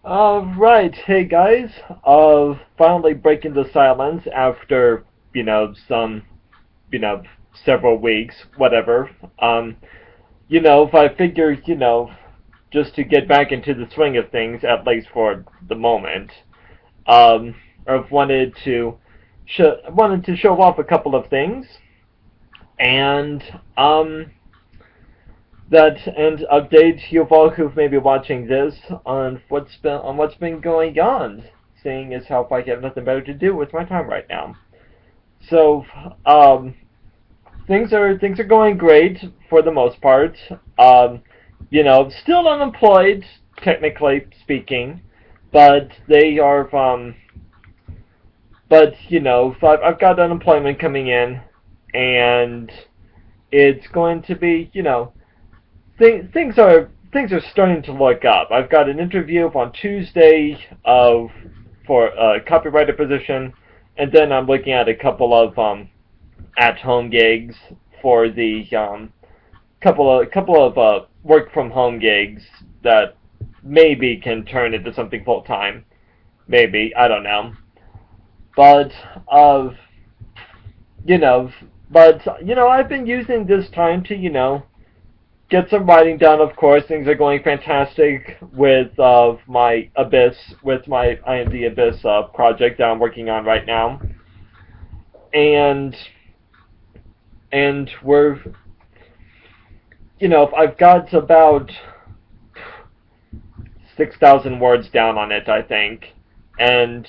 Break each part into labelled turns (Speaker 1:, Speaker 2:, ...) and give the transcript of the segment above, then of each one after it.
Speaker 1: Right. Hey guys. Finally breaking the silence after, some, you know, several weeks, whatever. Um, I figured, just to get back into the swing of things, at least for the moment, um, I've wanted to show off a couple of things, and, and update you all who may be watching this on what's been going on, seeing as how I have nothing better to do with my time right now. So, um, things are going great for the most part. Still unemployed, technically speaking, but they are. But so I've got unemployment coming in, and it's going to be things are starting to look up. I've got an interview on Tuesday for a copywriter position, and then I'm looking at a couple of at-home gigs for the couple of work from home gigs that maybe can turn into something full time. Maybe, I don't know. But uh, you know, I've been using this time to get some writing done. Of course, things are going fantastic with my I Am the Abyss project that I'm working on right now, and we're I've got about 6,000 words down on it, I think, and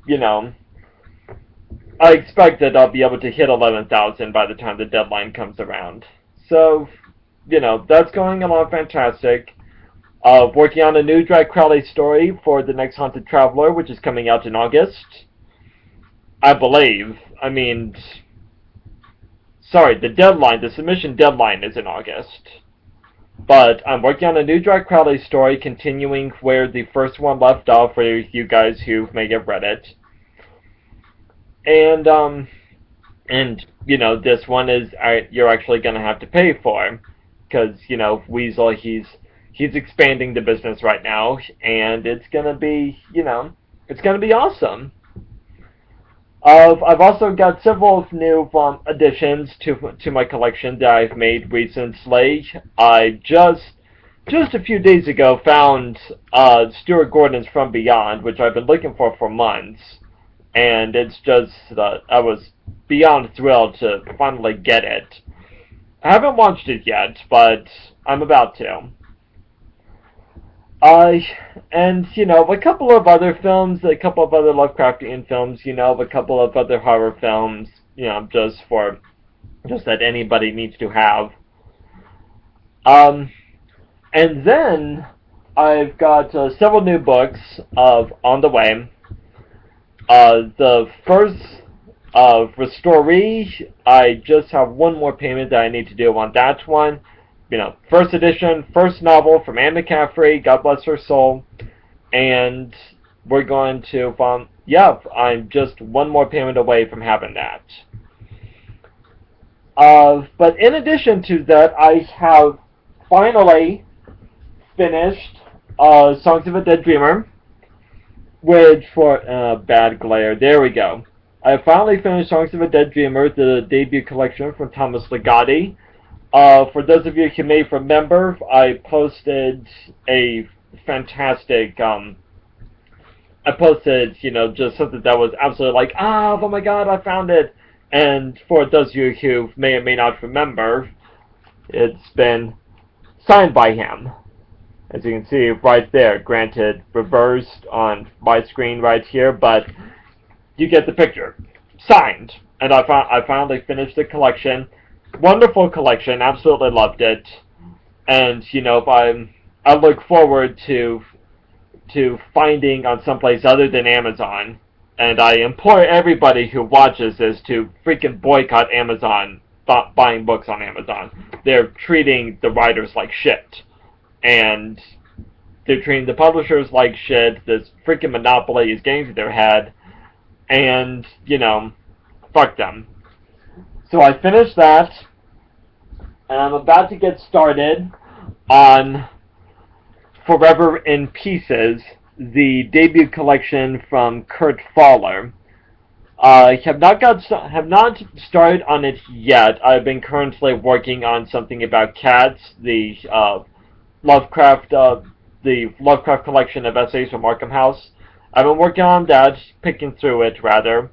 Speaker 1: you know I expect that I'll be able to hit 11,000 by the time the deadline comes around. So that's going along fantastic. Working on a new Drag Crowley story for the next Haunted Traveler, which is coming out in August. I believe. I mean, sorry, the submission deadline is in August. But I'm working on a new Drag Crowley story, continuing where the first one left off for you guys who may have read it. And, this one is you're actually going to have to pay for, because Weasel he's expanding the business right now, and it's gonna be it's gonna be awesome. I've also got several new additions to my collection that I've made recently. I just a few days ago found Stuart Gordon's From Beyond, which I've been looking for months, and it's just I was beyond thrilled to finally get it. I haven't watched it yet, but I'm about to. I and a couple of other films, a couple of other Lovecraftian films, a couple of other horror films, just that anybody needs to have. Um, and then I've got several new books on the way. The first Restoree, I just have one more payment that I need to do on that one. First edition, first novel from Anne McCaffrey, God bless her soul. And we're going to, I'm just one more payment away from having that. But in addition to that, I have finally finished Songs of a Dead Dreamer, which for bad glare, there we go. I finally finished Songs of a Dead Dreamer, the debut collection from Thomas Ligotti. For those of you who may remember, I posted a fantastic, just something that was absolutely like, oh my god, I found it. And for those of you who may or may not remember, it's been signed by him. As you can see right there, granted reversed on my screen right here, but you get the picture. Signed. And I finally finished the collection. Wonderful collection, absolutely loved it. And I look forward to finding on someplace other than Amazon. And I implore everybody who watches this to freaking boycott Amazon, buying books on Amazon. They're treating the writers like shit. And they're treating the publishers like shit. This freaking monopoly is getting to their head. And, fuck them. So I finished that. And I'm about to get started on Forever in Pieces, the debut collection from Kurt Fowler. I have not started on it yet. I've been currently working on something about cats, Lovecraft, the Lovecraft collection of essays from Arkham House. I've been working on that, picking through it rather,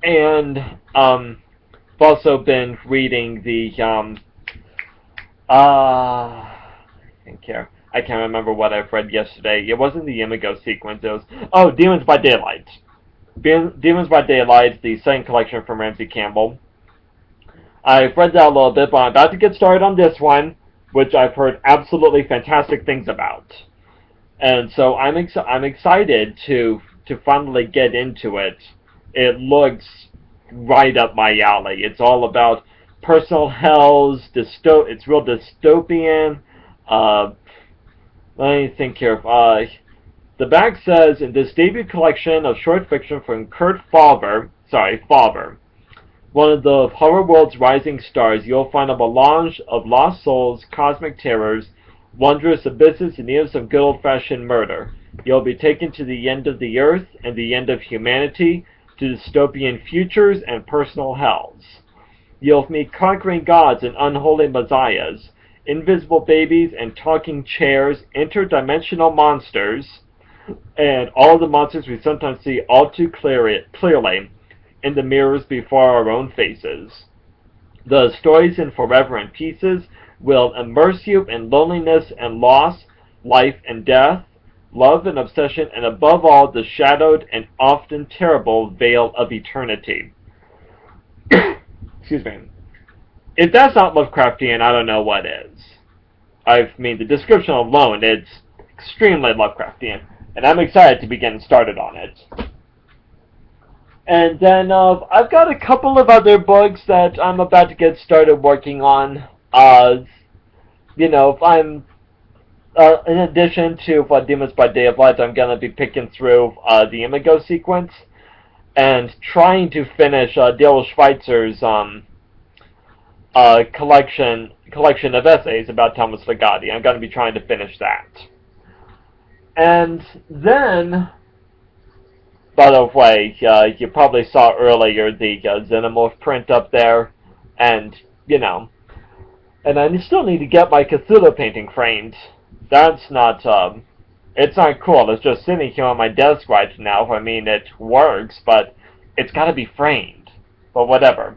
Speaker 1: and I've also been reading I can't remember what I've read yesterday. It wasn't the Imago sequence. It was Demons by Daylight. Demons by Daylight, the second collection from Ramsey Campbell. I've read that a little bit, but I'm about to get started on this one, which I've heard absolutely fantastic things about. And so I'm excited to finally get into it. It looks right up my alley. It's all about personal hells. It's real dystopian. Let me think here. The back says, in this debut collection of short fiction from Kurt Fowler, one of the horror world's rising stars, you'll find a melange of lost souls, cosmic terrors, wondrous abysses, and even some good old-fashioned murder. You'll be taken to the end of the earth and the end of humanity, to dystopian futures and personal hells. You'll meet conquering gods and unholy messiahs, invisible babies and talking chairs, interdimensional monsters, and all the monsters we sometimes see all too clearly in the mirrors before our own faces. The stories in Forever and Pieces will immerse you in loneliness and loss, life and death, love and obsession, and above all, the shadowed and often terrible veil of eternity. Excuse me. If that's not Lovecraftian, I don't know what is. The description alone, it's extremely Lovecraftian, and I'm excited to be getting started on it. And then I've got a couple of other books that I'm about to get started working on. In addition to Demons by Daylight, I'm going to be picking through the Imago sequence and trying to finish Dale Schweitzer's collection of essays about Thomas Ligotti. I'm going to be trying to finish that. And then, by the way, you probably saw earlier the Xenomorph print up there, and and I still need to get my Cthulhu painting framed. That's not, it's not cool. It's just sitting here on my desk right now. It works, but it's got to be framed. But whatever.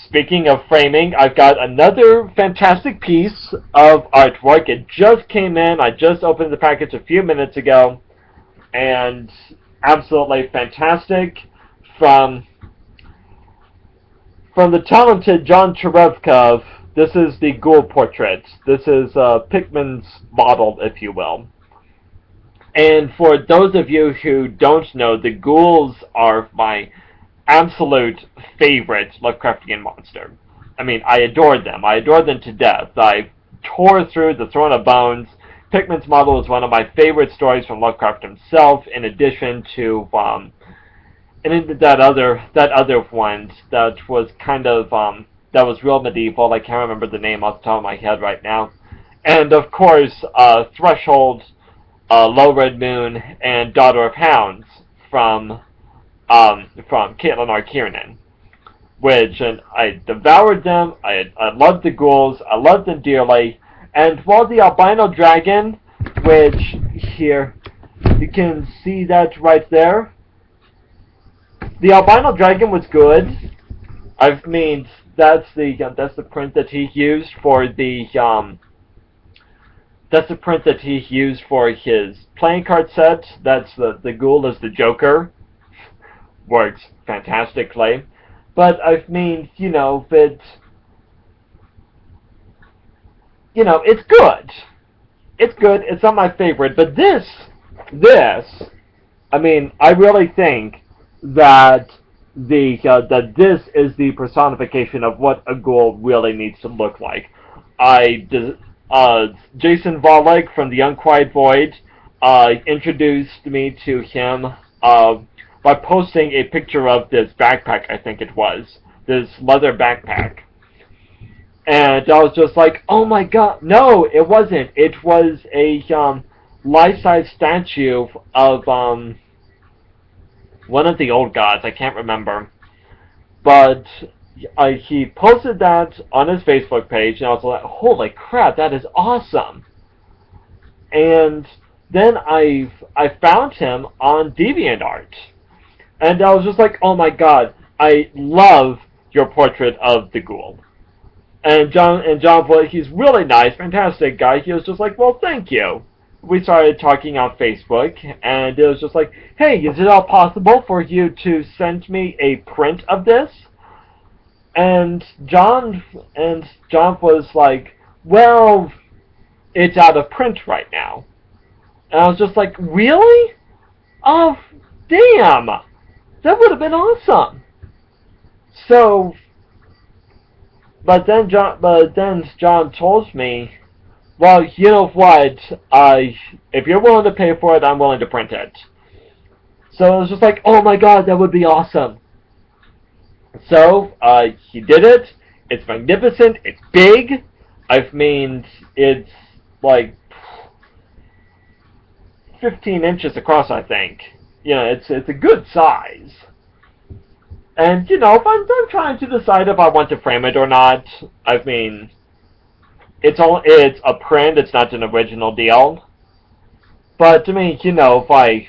Speaker 1: Speaking of framing, I've got another fantastic piece of artwork. It just came in. I just opened the package a few minutes ago. And absolutely fantastic from the talented John Cherevkov. This is the Ghoul portrait. This is Pickman's model, if you will. And for those of you who don't know, the Ghouls are my absolute favorite Lovecraftian monster. I adored them. I adored them to death. I tore through the Throne of Bones. Pickman's model is one of my favorite stories from Lovecraft himself, in addition to that other one that was kind of that was real medieval. I can't remember the name off the top of my head right now. And of course, Threshold, Low Red Moon, and Daughter of Hounds from Caitlin R. Kiernan, which I devoured them. I loved the Ghouls. I loved them dearly. And while the albino dragon, which here you can see that right there, the albino dragon was good. That's the print that he used for his playing card set. That's the Ghoul as the Joker. Works fantastically. But it's good. It's good. It's not my favorite. But this, I really think that that this is the personification of what a ghoul really needs to look like. Jason Volek from The Unquiet Void introduced me to him by posting a picture of this backpack, I think it was. This leather backpack. And I was just like, oh my god, no, it wasn't. It was a life-size statue of one of the old gods. I can't remember, but he posted that on his Facebook page, and I was like, "Holy crap, that is awesome!" And then I found him on DeviantArt, and I was just like, "Oh my god, I love your portrait of the ghoul." And John, he's really nice, fantastic guy. He was just like, "Well, thank you." We started talking on Facebook, and it was just like, "Hey, is it all possible for you to send me a print of this?" And John was like, "Well, it's out of print right now." And I was just like, "Really? Oh, damn! That would have been awesome." So, but then John told me, "Well, you know what? If you're willing to pay for it, I'm willing to print it." So I was just like, "Oh my god, that would be awesome." So he did it. It's magnificent. It's big. I mean, it's like 15 inches across, I think. You know, it's a good size. And you know, if I'm trying to decide if I want to frame it or not, I mean, it's a print. It's not an original deal. But to me, you know, if I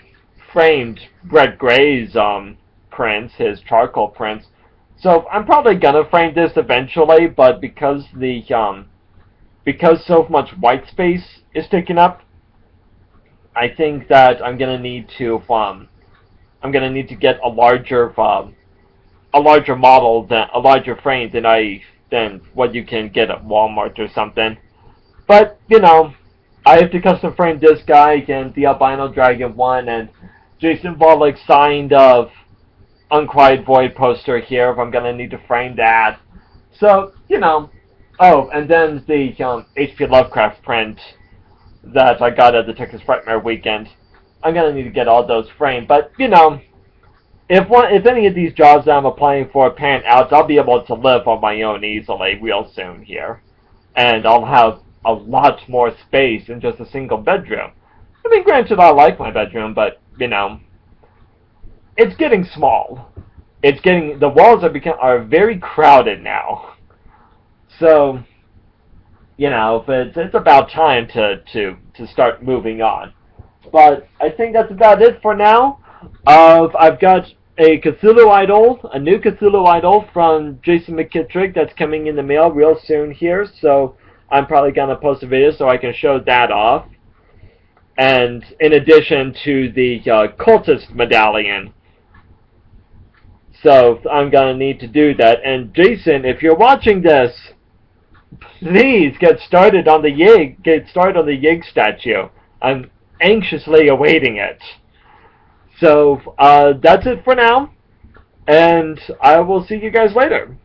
Speaker 1: framed Brett Gray's prints, his charcoal prints, so I'm probably gonna frame this eventually. But because because so much white space is taken up, I think that I'm gonna need to get a larger model, than a larger frame than what you can get at Walmart or something. But you know, I have to custom frame this guy and the albino dragon one, and Jason Volek signed Unquiet Void poster here if I'm gonna need to frame that. So you know, oh, and then the H.P. Lovecraft print that I got at the Texas Frightmare weekend. I'm gonna need to get all those framed, but you know, if any of these jobs that I'm applying for pan out, I'll be able to live on my own easily real soon here, and I'll have a lot more space in just a single bedroom. I mean, granted, I like my bedroom, but you know, it's getting small. The walls are very crowded now. So, you know, it's about time to start moving on. But I think that's about it for now. I've got a Cthulhu idol, a new Cthulhu idol from Jason McKittrick that's coming in the mail real soon here. So I'm probably gonna post a video so I can show that off. And in addition to the cultist medallion. So I'm gonna need to do that. And Jason, if you're watching this, please get started on the Yig statue. I'm anxiously awaiting it. So that's it for now, and I will see you guys later.